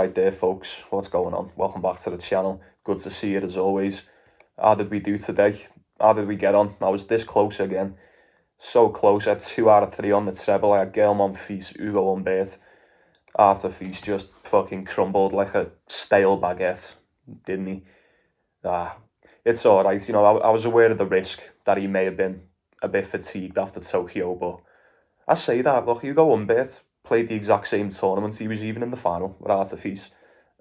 Right there, folks. What's going on? Welcome back to the channel. Good to see you as always. How did we do today? How did we get on? I was this close again. So close. I had 2 out of 3 on the treble. I had Gael Monfils, Hugo Humbert. Artifice just fucking crumbled like a stale baguette, didn't he? It's alright. I was aware of the risk that he may have been a bit fatigued after Tokyo, but I say that, look, Hugo Humbert played the exact same tournament. He was even in the final with Artifice,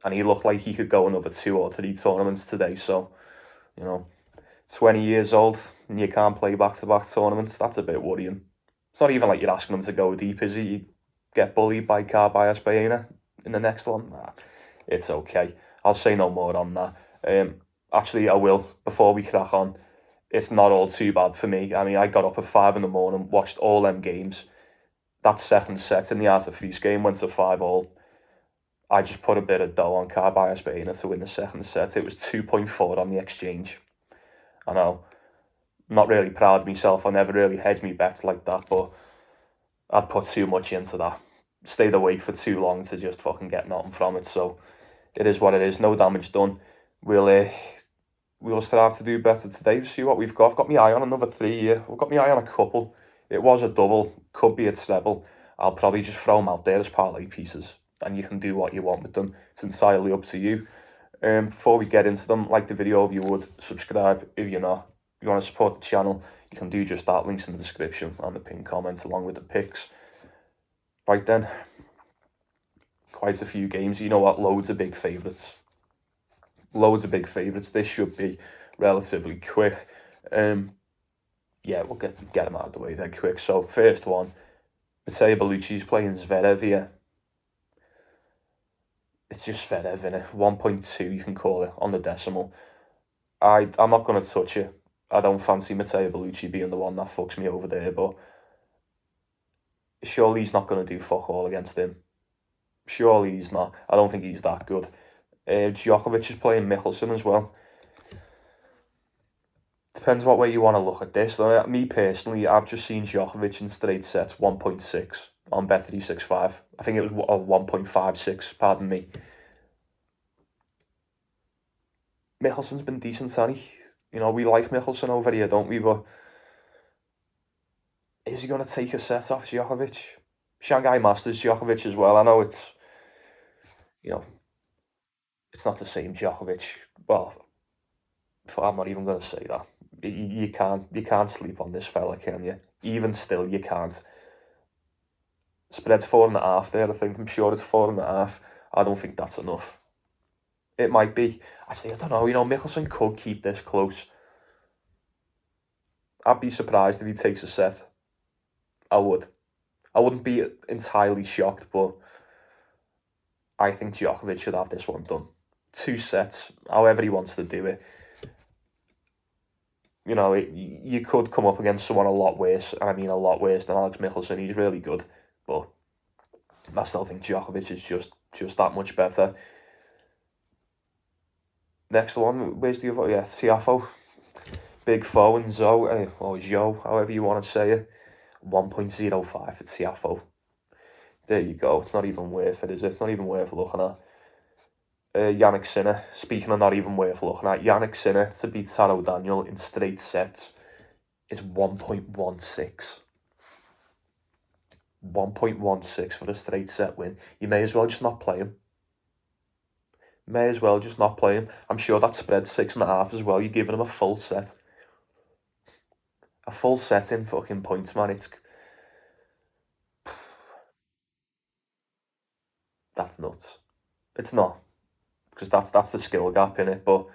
and he looked like he could go another 2 or 3 tournaments today. So, you know, 20 years old and you can't play back-to-back tournaments, that's a bit worrying. It's not even like you're asking him to go deep, is it? You get bullied by Carbias Baena in the next one. Nah, it's okay. I'll say no more on that. Actually, I will, before we crack on. It's not all too bad for me. I mean, I got up at 5 in the morning, watched all them games. That second set in the Artifice game went to 5-all. I just put a bit of dough on Carbias Baena to win the second set. It was 2.4 on the exchange. I know, I'm not really proud of myself. I never really hedged me bets like that, but I'd put too much into that. Stayed awake for too long to just fucking get nothing from it. So it is what it is. No damage done. We'll start to do better today. See what we've got. I've got my eye on another 3 here. I've got my eye on a couple. It was a double, could be a treble. I'll probably just throw them out there as parlay pieces, and you can do what you want with them. It's entirely up to you. Before we get into them, like the video if you would, subscribe if you're not. If you want to support the channel, you can do just that. Links in the description and the pinned comments along with the picks. Right then, quite a few games. You know what? Loads of big favourites. This should be relatively quick. Yeah, we'll get them out of the way then quick. So first one, Mateo Bellucci's playing Zverev here. It's just Zverev, innit? 1.2 you can call it on the decimal. I'm not going to touch it. I don't fancy Mateo Bellucci being the one that fucks me over there, but surely he's not going to do fuck all against him. Surely he's not. I don't think he's that good. Djokovic is playing Mickelson as well. Depends what way you want to look at this. Me personally, I've just seen Djokovic in straight sets 1.6 on Bet365. I think it was 1.56, pardon me. Mickelson's been decent, hasn't he? You know, we like Mickelson over here, don't we? But is he going to take a set off Djokovic? Shanghai Masters Djokovic as well. I know it's, you know, it's not the same Djokovic. Well, I'm not even going to say that. You can't sleep on this fella, can you? Even still, you can't. Spread's 4.5 there, I think. I'm sure it's 4.5. I don't think that's enough. It might be. Actually, I don't know. You know, Mickelson could keep this close. I'd be surprised if he takes a set. I would. I wouldn't be entirely shocked, but I think Djokovic should have this one done. 2 sets, however he wants to do it. You know, you could come up against someone a lot worse, and I mean a lot worse than Alex Mickelson. He's really good, but I still think Djokovic is just that much better. Next one, where's the other? Yeah, Tiafoe. Big foe and Zoe, or Joe, however you want to say it. 1.05 for Tiafoe. There you go. It's not even worth it, is it? It's not even worth looking at. Yannick Sinner, speaking of not even worth looking at, Yannick Sinner to beat Taro Daniel in straight sets is 1.16. 1.16 for a straight set win. You may as well just not play him. I'm sure that spread's 6.5 as well. You're giving him a full set. A full set in fucking points, man. That's nuts. It's not. Because that's the skill gap in it, but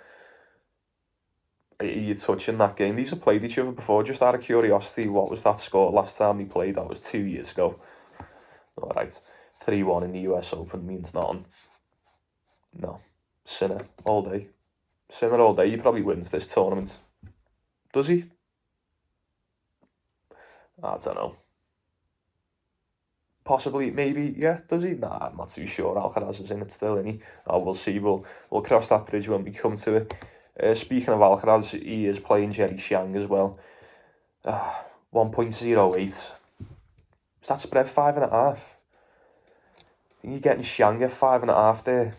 you're touching that game. These have played each other before. Just out of curiosity, what was that score last time they played? That was 2 years ago. All right, 3-1 in the US Open means nothing. No, Sinner all day. He probably wins this tournament. Does he? I don't know. Possibly, maybe, yeah. Does he? Nah, I'm not too sure. Alcaraz is in it still, isn't he? Oh, we'll see. We'll cross that bridge when we come to it. Speaking of Alcaraz, he is playing Jerry Xiang as well. 1.08. Is that spread 5.5? You're getting Shanghai 5.5 there.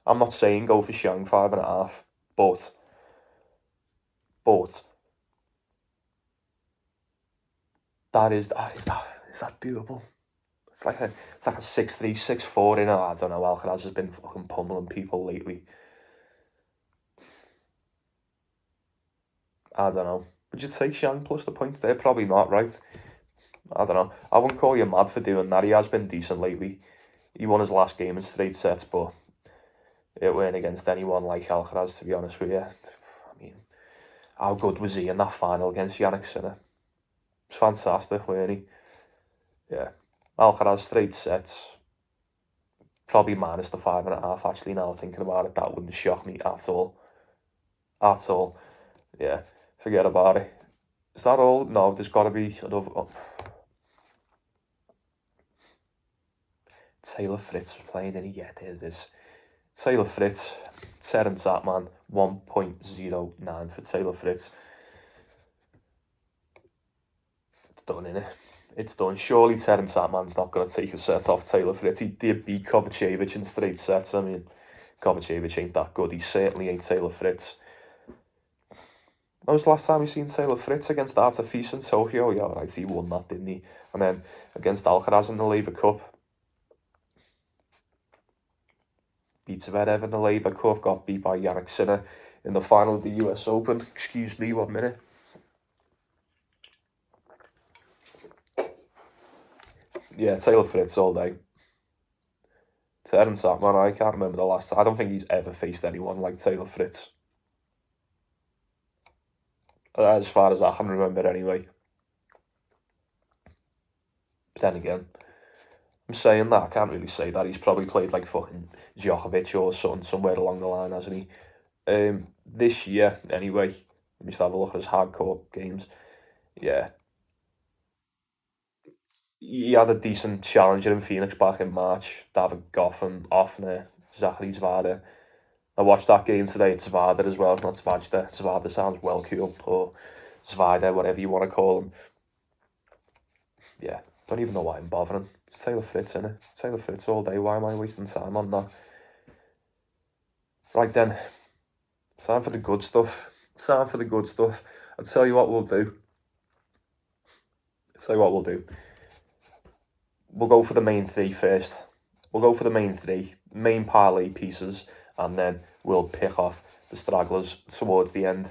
I'm not saying go for Shanghai 5.5, but is that doable? It's like a 6-3, 6-4 in. I don't know. Alcaraz has been fucking pummeling people lately. I don't know. Would you take Shang plus the points there? Probably not, right? I don't know. I wouldn't call you mad for doing that. He has been decent lately. He won his last game in straight sets, but it weren't against anyone like Alcaraz, to be honest with you. I mean, how good was he in that final against Yannick Sinner? It's fantastic, weren't he? Yeah. Alcaraz straight sets. Probably minus the 5.5, actually, now thinking about it. That wouldn't shock me at all. At all. Yeah. Forget about it. Is that all? No, there's got to be another. Oh. Taylor Fritz playing in it. Yeah, there it is. Taylor Fritz, Terence Atman, 1.09 for Taylor Fritz. It's done, innit? It's done. Surely Terence Atman's not going to take a set off Taylor Fritz. He did beat Kovacevic in straight sets. I mean, Kovacevic ain't that good. He certainly ain't Taylor Fritz. When was the last time you seen Taylor Fritz against ATP in Tokyo? Yeah, right, he won that, didn't he? And then against Alcaraz in the Laver Cup. Beat Zverev in the Laver Cup, got beat by Yannick Sinner in the final of the US Open. Excuse me, 1 minute. Yeah, Taylor Fritz all day. Terence Atman, I can't remember the last time. I don't think he's ever faced anyone like Taylor Fritz. As far as I can remember, anyway. But then again, I'm saying that, I can't really say that. He's probably played like fucking Djokovic or something somewhere along the line, hasn't he? This year, anyway, let me just have a look at his hardcore games. Yeah. He had a decent challenger in Phoenix back in March. David Goffin, Offner, Zachary Zvada. I watched that game today. It's Zvada as well. It's not Zvajda. Zvada sounds well cool. Or Zvada, whatever you want to call him. Yeah, don't even know why I'm bothering. It's Taylor Fritz, innit? Taylor Fritz all day. Why am I wasting time on that? Right then. Time for the good stuff. Time for the good stuff. I'll tell you what we'll do. We'll go for the main three first. We'll go for the main three, main parlay pieces, and then we'll pick off the stragglers towards the end.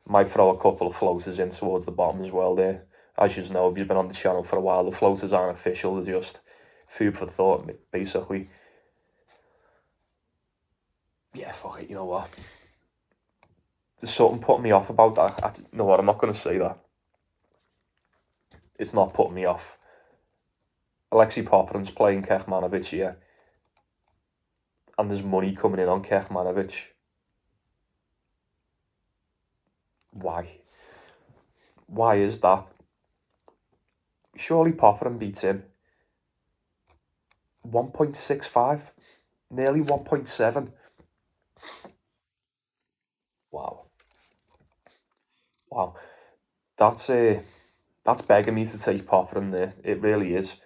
Might throw a couple of floaters in towards the bottom as well there. As you know, if you've been on the channel for a while, the floaters aren't official, they're just food for thought, basically. Yeah, fuck it, you know what? There's something putting me off about that. You know what, I'm not going to say that. It's not putting me off. Alexei Popyrin's playing Kekmanovic here. And there's money coming in on Kekmanovic. Why? Why is that? Surely Popyrin beats him. 1.65, nearly 1.7. Wow. That's begging me to take Popyrin there. It really is.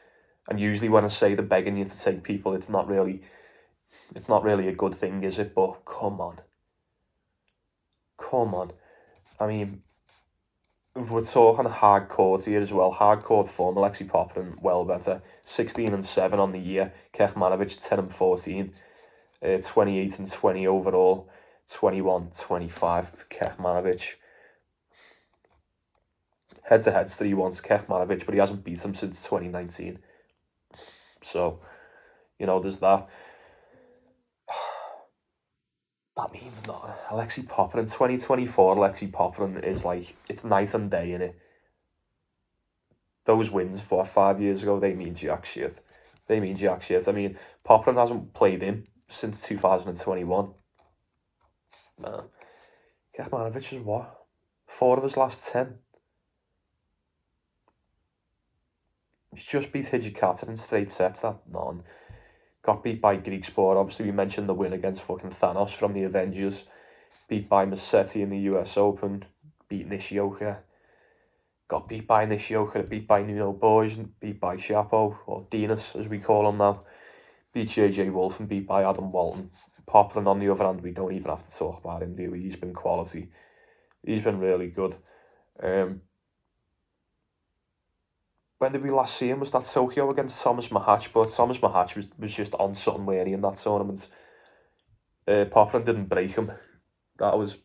And usually when I say the begging you to take people, it's not really a good thing, is it? But come on. I mean, we're talking hard court here as well. Hard court form, Alexei Popyrin, well better. 16-7 on the year. Kekmanovic, 10-14. 28-20 overall. 21-25 for Kekmanovic. Head-to-head's 3-1 to Kekmanovic, but he hasn't beat him since 2019. So, there's that. That means nothing. Alexei Popyrin, 2024 Alexei Popyrin is like, it's night and day, innit? Those wins 4 or 5 years ago, they mean jack shit. I mean, Popyrin hasn't played him since 2021. No. Kekmanovic is what? 4 of his last 10. He's just beat Hijikata in straight sets, that's none. Got beat by Greek Sport. Obviously, we mentioned the win against fucking Thanos from the Avengers. Beat by Musetti in the US Open. Beat Nishioka. got beat by Nishioka, beat by Nuno Borges, beat by Chapo, or Dinas as we call him now, beat JJ Wolf and beat by Adam Walton. Popper, and on the other hand, we don't even have to talk about him, do we? He's been quality. He's been really good. When did we last see him? Was that Tokyo against Thomas Mahach? But Thomas Mahach was just on something, weren't he, in that tournament? Popper didn't break him. That was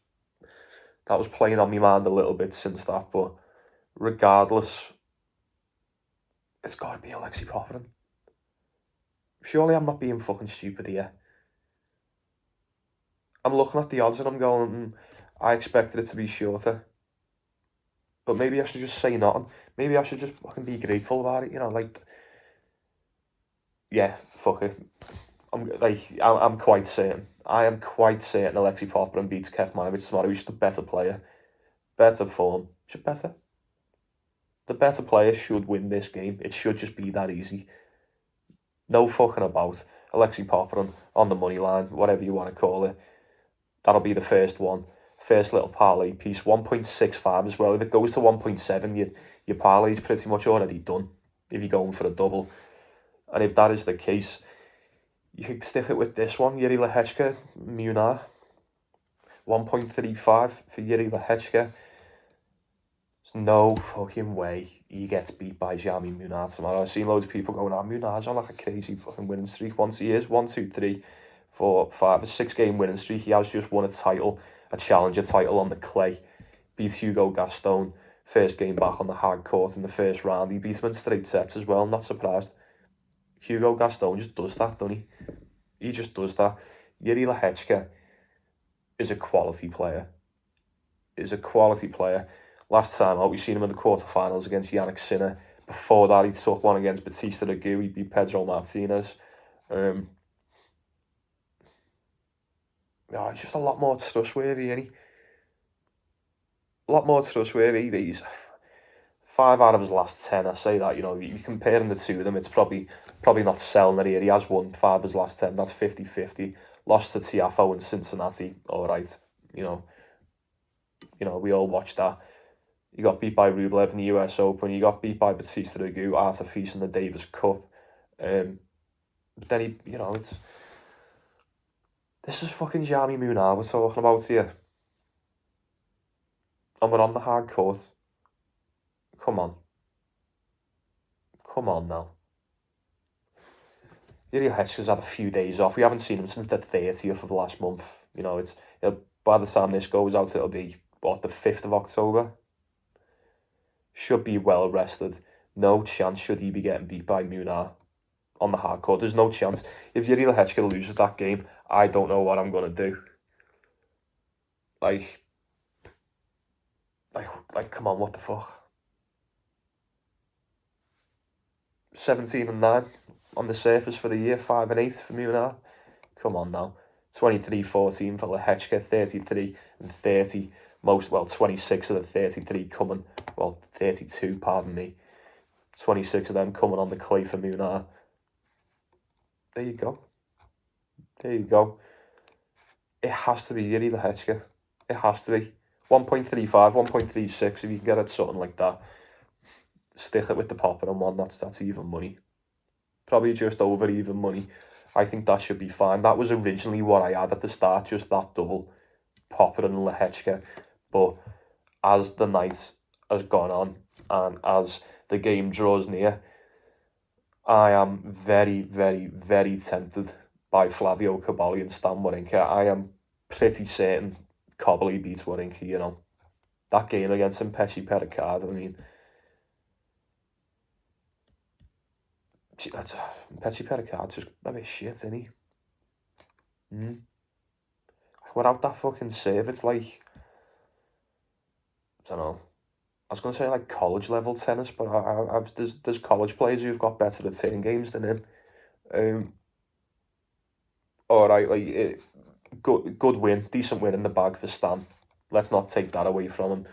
playing on my mind a little bit since that, but regardless, it's got to be Alexei Popper. Surely I'm not being fucking stupid here. I'm looking at the odds and I'm going, I expected it to be shorter. But maybe I should just say nothing. Maybe I should just fucking be grateful about it, you know, like, yeah, fuck it. I'm quite certain. I am quite certain Alexei Popper beats Kekmanovic tomorrow. He's just a better player. Better form. Just better. The better player should win this game. It should just be that easy. No fucking about. Alexei Popper on the money line, whatever you want to call it. That'll be the first one. First little parlay piece. 1.65 as well. If it goes to 1.7, your parlay's pretty much already done if you're going for a double. And if that is the case, you could stick it with this one. Yuri Lehechka, Munar. 1.35 for Yuri Lehechka. There's no fucking way he gets beat by Jami Munar tomorrow. I've seen loads of people going, Munar's on like a crazy fucking winning streak. Once he is, 1, 2, 3, 4, 5, a 6-game winning streak. He has just won a title, a challenger title on the clay. Beat Hugo Gaston, first game back on the hard court in the first round. He beat him in straight sets as well, not surprised. Hugo Gaston just does that, doesn't he? He just does that. Yuri Lehechka is a quality player. Last time out, we've seen him in the quarterfinals against Yannick Sinner. Before that, he took one against Batista Agut. He beat Pedro Martinez. He's just a lot more trustworthy, isn't he? A lot more trustworthy. He's 5 out of his last 10. I say that, you know, you're comparing the two of them, it's probably not selling it here. He has won 5 of his last 10. That's 50-50. Lost to Tiafoe in Cincinnati. All right, you know, we all watched that. You got beat by Rublev in the US Open. You got beat by Batista Agut, Artifice in the Davis Cup. But then this is fucking Jami Munar we're talking about here. And we're on the hard court. Come on now. Yuri Lehechka's had a few days off. We haven't seen him since the 30th of last month. You know, by the time this goes out, it'll be, the 5th of October? Should be well rested. No chance should he be getting beat by Munar on the hard court. There's no chance. If Yuri Lehechka loses that game, I don't know what I'm going to do. Like, come on, what the fuck? 17-9 on the surface for the year, 5-8 for Munar. Come on now. 23-14 for Lehechka, 33-30. 26 of the 33 coming, 32, pardon me. 26 of them coming on the clay for Munar. There you go. It has to be Yuri Lehechka. It has to be. 1.35, 1.36, if you can get it something like that. Stick it with the Popper and one, that's even money. Probably just over even money. I think that should be fine. That was originally what I had at the start, just that double, Popper and Lehechka. But as the night has gone on and as the game draws near, I am very, very, very tempted by Flavio Cobolli and Stan Wawrinka. I am pretty certain Cobolli beats Wawrinka, you know. That game against Mpechi Pericard, I mean, that's Mpechi Pericard's just a bit shit, isn't he? Without that fucking serve, it's like, I don't know. I was going to say like college level tennis, but there's college players who've got better return games than him. All right, good win, decent win in the bag for Stan. Let's not take that away from him.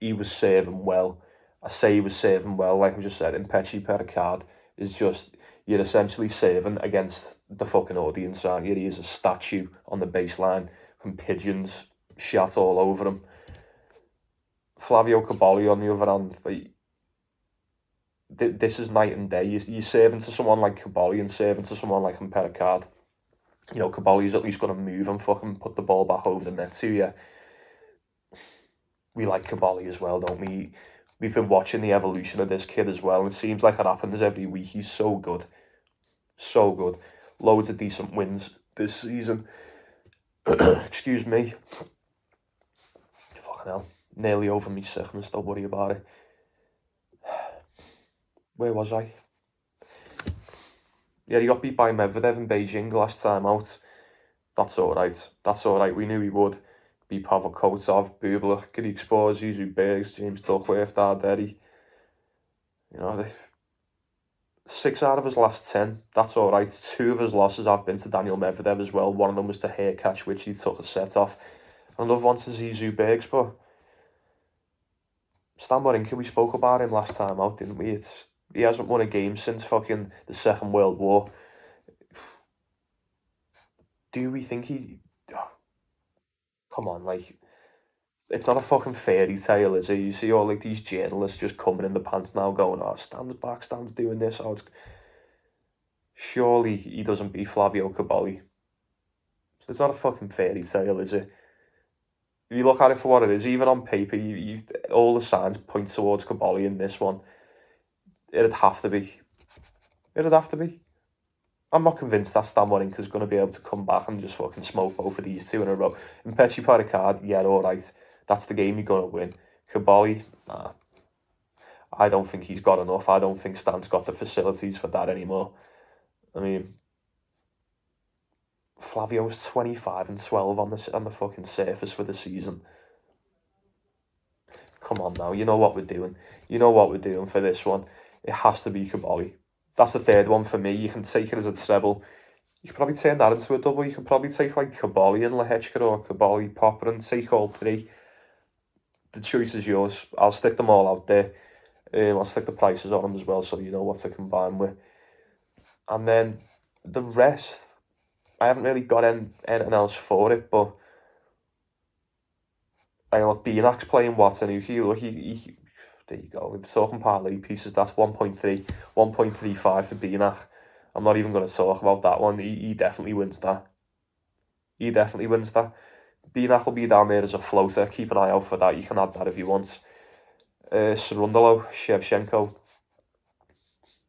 He was serving well. I say he was serving well, like I just said. Mpechi Pericard is just, you're essentially serving against the fucking audience, aren't you? He is a statue on the baseline, from pigeons shat all over him. Flavio Caboli on the other hand, like, this is night and day. You're serving to someone like Caboli and serving to someone like Pericard. You know, Caboli's at least going to move and fucking put the ball back over the net to you. We like Caboli as well, don't we? We've been watching the evolution of this kid as well. It seems like it happens every week. He's so good. So good. Loads of decent wins this season. Excuse me. Fucking hell. Nearly over me sickness, don't worry about it. Where was I? Yeah, he got beat by Medvedev in Beijing last time out. That's alright. That's alright. We knew he would. Beat Pavel Kotov, Bublik, Greek Spores, Yuzu Bergs, James Duckworth, Darderi. You know, 6 out of his last 10. That's alright. 2 of his losses have been to Daniel Medvedev as well. One of them was to Haircatch, which he took a set off. Another one to Zizou Bergs, but Stan Wawrinka, we spoke about him last time out, didn't we? He hasn't won a game since fucking the Second World War. Do we think he... Oh, come on, like... It's not a fucking fairy tale, is it? You see all like these journalists just coming in the pants now going, oh, Stan's back, Stan's doing this. Oh, surely he doesn't beat Flavio Caboli. So it's not a fucking fairy tale, is it? If you look at it for what it is, even on paper, all the signs point towards Caboli in this one. It'd have to be. It'd have to be. I'm not convinced that Stan Wawrinka's going to be able to come back and just fucking smoke both of these 2 in a row. And Petchy Paricard, yeah, alright. That's the game you're going to win. Caboli, nah. I don't think he's got enough. I don't think Stan's got the facilities for that anymore. I mean, Flavio's 25 and 12 on the fucking surface for the season. Come on now, you know what we're doing. You know what we're doing for this one. It has to be Caboli. That's the 3rd one for me. You can take it as a treble. You could probably turn that into a double. You can probably take like Caboli and Lehechka or Caboli, Popper and take all 3. The choice is yours. I'll stick them all out there. I'll stick the prices on them as well so you know what to combine with. And then the rest, I haven't really got anything else for it, but I look, Bianak's playing Watanuki. Look, he there you go. We're talking parlay pieces. That's 1.3, 1.35 for Bianak. I'm not even going to talk about that one. He definitely wins that. He definitely wins that. Bianak will be down there as a floater. Keep an eye out for that. You can add that if you want. Sarundalo, Shevchenko.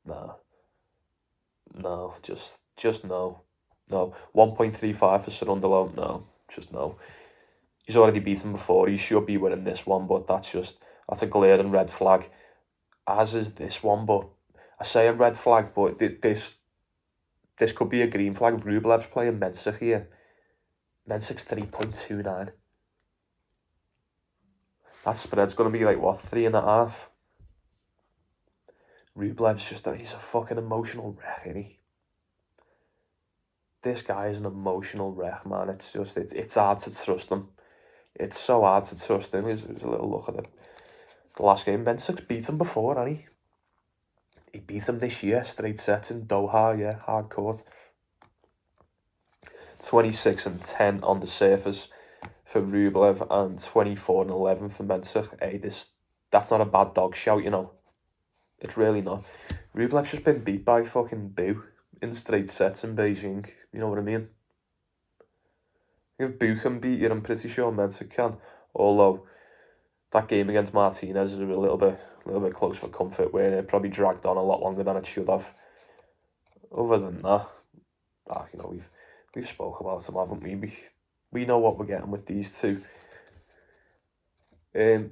No, just no. No. 1.35 for Sarundalo. No, just no. He's already beaten before. He should be winning this one, but that's a glaring red flag. As is this one, but I say a red flag, but this could be a green flag. Rublev's playing Mensik here. Mensik's 3.29. That spread's going to be like, what, 3.5? Rublev's he's a fucking emotional wreck, isn't he? This guy is an emotional wreck, man. It's hard to trust him. It's so hard to trust him. There's a little look at the last game. Mensik's beat him before, hasn't he? He beat him this year, straight sets in Doha, yeah, hard court. 26 and 10 on the surface for Rublev and 24 and 11 for Mensik. Hey, that's not a bad dog shout, you know. It's really not. Rublev's just been beat by fucking Boo in straight sets in Beijing. You know what I mean? If Boo can beat you, I'm pretty sure Mensik can. Although that game against Martinez is a little bit close for comfort, where it probably dragged on a lot longer than it should have. Other than that, you know, we've spoke about them, haven't we? We know what we're getting with these 2. Yeah,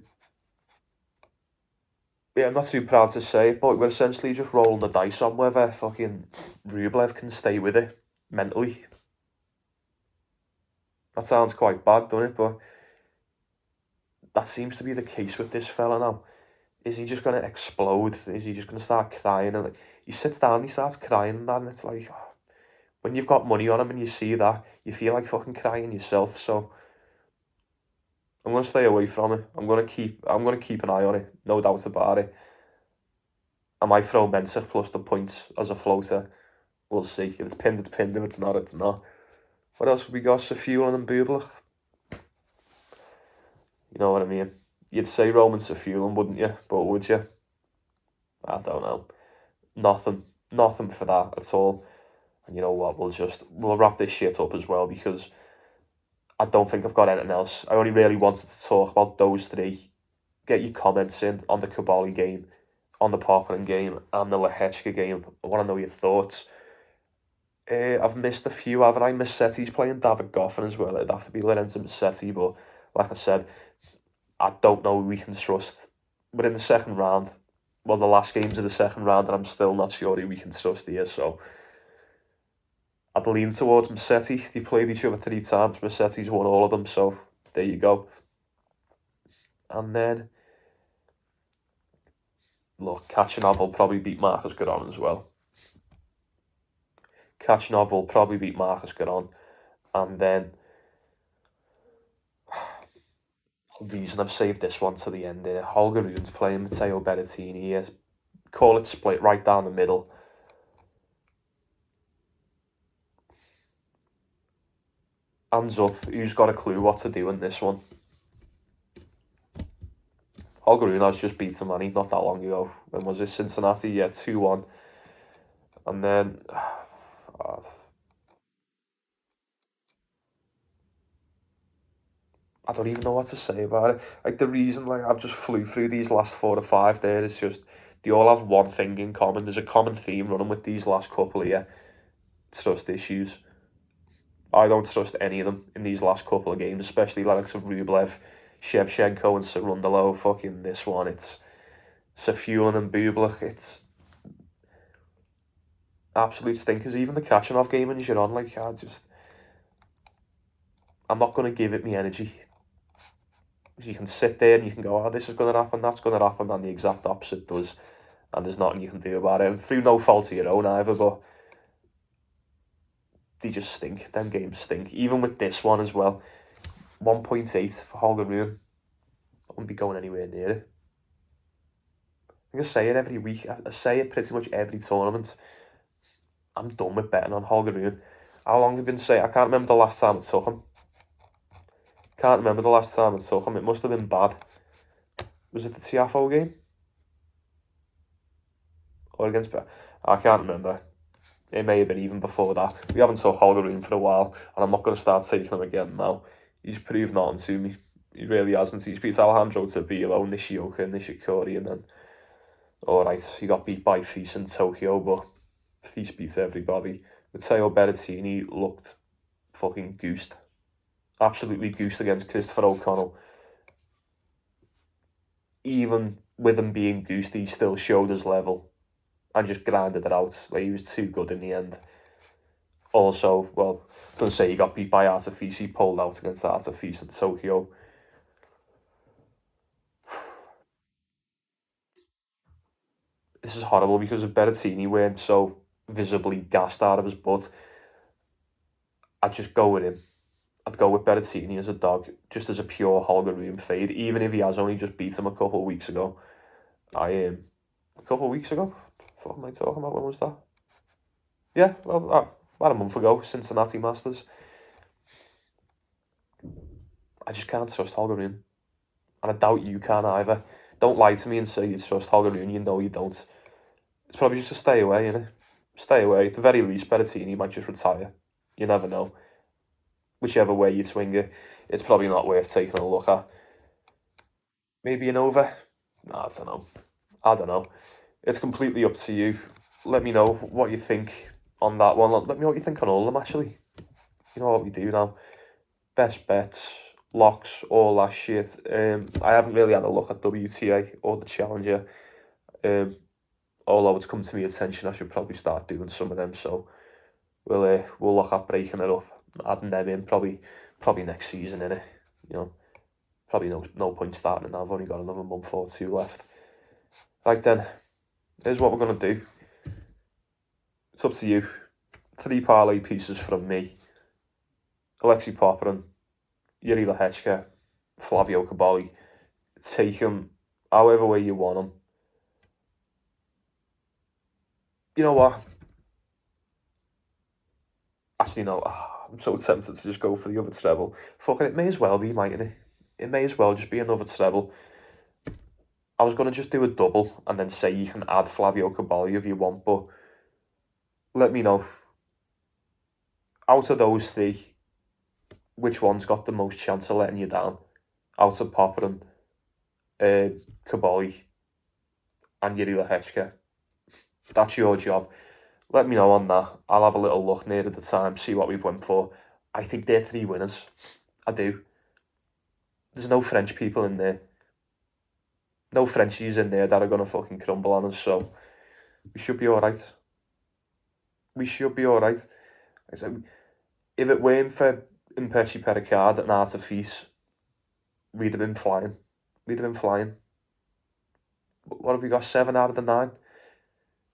I'm not too proud to say it, but we're essentially just rolling the dice on whether fucking Rublev can stay with it mentally. That sounds quite bad, doesn't it? But that seems to be the case with this fella now. Is he just going to explode? Is he just going to start crying? And he sits down, he starts crying, and it's like, when you've got money on him and you see that, you feel like fucking crying yourself. So I'm going to stay away from it. I'm going to keep an eye on it, no doubt about it. I might throw Mensik plus the points as a floater. We'll see. If it's pinned, it's pinned. If it's not, it's not. What else have we got? Safiullin and Bublik. You know what I mean? You'd say Romans are fueling, wouldn't you? But would you? I don't know. Nothing. Nothing for that at all. And you know what? We'll wrap this shit up as well because I don't think I've got anything else. I only really wanted to talk about those three. Get your comments in on the Kabali game, on the Popperin game, and the Lehechka game. I want to know your thoughts. I've missed a few, haven't I? Musetti's playing David Goffin as well. It'd have to be Lorenzo Musetti, but like I said, I don't know who we can trust. We're in the second round. Well, the last games of the second round, and I'm still not sure who we can trust here, so I'd lean towards Musetti. They played each other 3 times. Musetti's won all of them, so there you go. And then, look, Kachanov will probably beat Marcus Giron as well. Kachanov will probably beat Marcus Giron. And then, the reason I've saved this one to the end there, Holger Rune's playing Matteo Berrettini here. Call it split right down the middle. Hands up, who's got a clue what to do in this one? Holger Rune has just beaten Manny not that long ago. When was it? Cincinnati? Yeah, 2-1. And then... I don't even know what to say about it. Like, the reason I've just flew through these last 4 or 5 there is just they all have one thing in common. There's a common theme running with these last couple here. Trust issues. I don't trust any of them in these last couple of games, especially like of Rublev, Shevchenko and Sarundalo. Fucking this one, it's Safulin and Bublik. It's absolute stinkers. Even the Kachanov game in Giron, I'm not going to give it me energy. You can sit there and you can go, oh, this is going to happen, that's going to happen, and the exact opposite does, and there's nothing you can do about it. And through no fault of your own either, but they just stink. Them games stink. Even with this one as well. 1.8 for Holger Rune. I wouldn't be going anywhere near it. I say it every week. I say it pretty much every tournament. I'm done with betting on Holger Rune. How long have I been saying? I can't remember the last time I took him. Can't remember the last time I took him. It must have been bad. Was it the Tiafo game? Or against... I can't remember. It may have been even before that. We haven't took Holger Rune for a while, and I'm not going to start taking him again now. He's proved nothing to me. He really hasn't. He's beat Alejandro Tabilo, Nishioka, Nishikori, and then... Alright, he got beat by Feast in Tokyo, but Feast beat everybody. Matteo Berrettini looked fucking goosed. Absolutely goosed against Christopher O'Connell. Even with him being goosed, he still showed his level and just grinded it out. Like, he was too good in the end. Also, well, I was going to say he got beat by Artifice. He pulled out against Artifice in Tokyo. This is horrible because if Berrettini weren't so visibly gassed out of his butt, I'd just go with him. I'd go with Berrettini as a dog, just as a pure Holger Rune fade, even if he has only just beat him a couple of weeks ago. A couple of weeks ago? What am I talking about? When was that? Yeah, well, about a month ago, Cincinnati Masters. I just can't trust Holger Rune. And I doubt you can either. Don't lie to me and say you trust Holger Rune, you know you don't. It's probably just to stay away, innit? Stay away. At the very least, Berrettini might just retire. You never know. Whichever way you swing it, it's probably not worth taking a look at. Maybe an over? No, I don't know. I don't know. It's completely up to you. Let me know what you think on that one. Let me know what you think on all of them, actually. You know what we do now. Best bets, locks, all that shit. I haven't really had a look at WTA or the Challenger. Although it's come to my attention, I should probably start doing some of them. So we'll look at breaking it up, adding them in probably next season, innit? You know, probably no point starting it now. I've only got another month or two left. Right then, here's what we're gonna do. It's up to you. 3 parlay pieces from me. Alexei Popperin, Yuri Lehechka, Flavio Caboli. Take him however way you want him. You know what? Actually, no. I'm so tempted to just go for the other treble. Fucking, it may as well be, mightn't it? It may as well just be another treble. I was going to just do a double and then say you can add Flavio Caballi if you want, but let me know. Out of those three, which one's got the most chance of letting you down? Out of Popper and Caballi and Yuri Lehechka. That's your job. Let me know on that. I'll have a little look near at the time, see what we've went for. I think they're three winners. I do. There's no French people in there. No Frenchies in there that are going to fucking crumble on us, so we should be alright. We should be alright. If it weren't for Impechi Pericard and Artifice, we'd have been flying. We'd have been flying. What have we got? 7 out of the 9?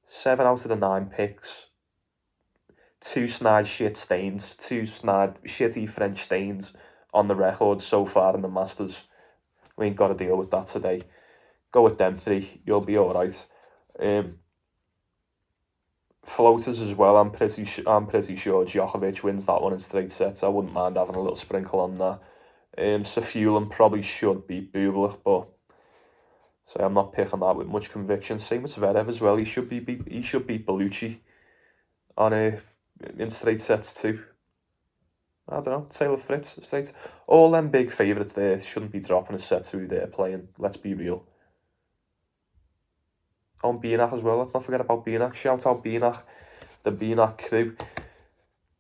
7 out of the 9 picks. 2 snide shit stains. 2 snide shitty French stains on the record so far in the Masters. We ain't got to deal with that today. Go with them 3. You'll be alright. Floaters as well. I'm pretty sure Djokovic wins that one in straight sets. I wouldn't mind having a little sprinkle on that. Safiullin probably should beat Bublik, but so I'm not picking that with much conviction. Same with Zverev as well. He should beat Bellucci on in straight sets too. I don't know. Taylor Fritz straight. All them big favourites there shouldn't be dropping a set who they're playing. Let's be real. On Binak as well. Let's not forget about Binak. Shout out Binak, the Binak crew.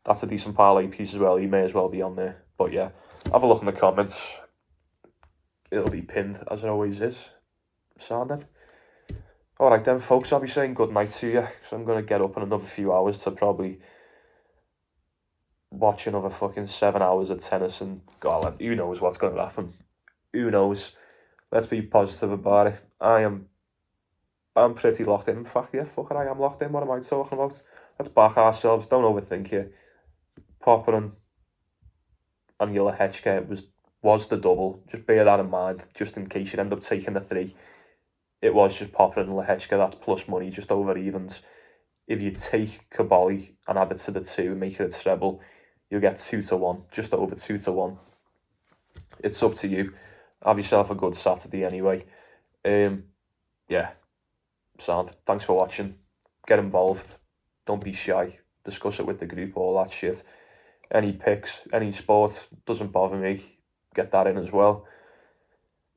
That's a decent parlay piece as well. He may as well be on there. But yeah, have a look in the comments. It'll be pinned as it always is. Sounded. Alright then, folks. I'll be saying good night to you. So I'm going to get up in another few hours to probably watch another fucking 7 hours of tennis. And God, who knows what's going to happen. Who knows. Let's be positive about it. I'm pretty locked in. In fact, yeah, fuck it, I am locked in. What am I talking about? Let's back ourselves. Don't overthink it. Popper and Lehechka was the double. Just bear that in mind, just in case you end up taking the 3. It was just Popper and Lehechka. That's plus money, just over evens. If you take Caballi and add it to the 2 and make it a treble, you'll get 2-1, just over 2-1. It's up to you. Have yourself a good Saturday anyway. Yeah. Sound. Thanks for watching. Get involved. Don't be shy. Discuss it with the group, all that shit. Any picks, any sport, doesn't bother me. Get that in as well.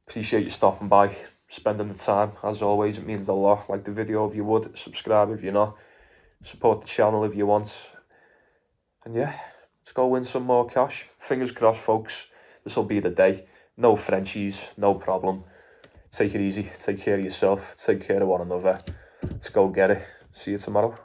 Appreciate you stopping by, spending the time. As always, it means a lot. Like the video if you would. Subscribe if you're not. Support the channel if you want. And yeah, let's go win some more cash. Fingers crossed, folks. This will be the day. No Frenchies, no problem. Take it easy. Take care of yourself. Take care of one another. Let's go get it. See you tomorrow.